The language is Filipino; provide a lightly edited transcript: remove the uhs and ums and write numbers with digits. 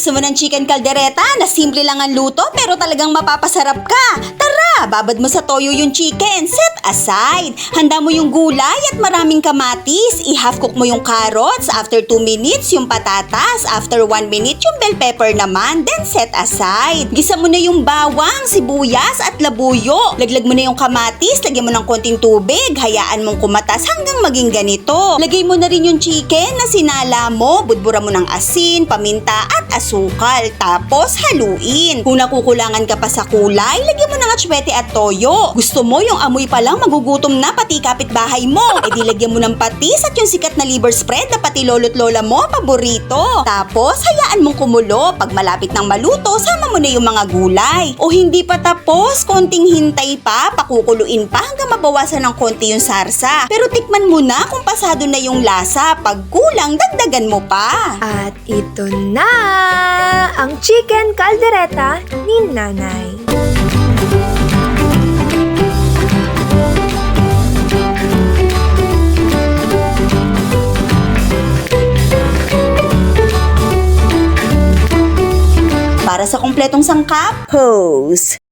Gusto mo ng chicken caldereta na simple lang ang luto pero talagang mapapasarap ka? Tara, babad mo sa toyo yung chicken. Set aside. Handa mo yung gulay at maraming kamatis. I-half cook mo yung carrots. After 2 minutes, yung patatas. After 1 minute, yung bell pepper naman. Then set aside. Gisa mo na yung bawang, sibuyas at labuyo. Laglag mo na yung kamatis. Lagyan mo ng konting tubig. Hayaan mong kumatas hanggang maging ganito. Lagay mo na rin yung chicken na sinala mo. Budbura mo ng asin, paminta at asukal. Tapos haluin. Kung nakukulangan ka pa sa kulay, lagyan mo ng atsuete at toyo. Gusto mo yung amoy pa lang magugutom na pati kapitbahay mo. E di lagyan mo ng patis at yung sikat na liver spread na pati lolo't lola mo paborito. Tapos hayaan mong kumulo. Pag malapit ng maluto, sama mo na yung mga gulay. O hindi pa tapos, konting hintay pa, pakukuluin pa hanggang mabawasan ng konti yung sarsa. Pero tikman mo na kung pasado na yung lasa. Pag kulang, dagdagan mo pa. At ito na ang chicken caldereta ni Nanay. Para sa kumpletong sangkap, hose.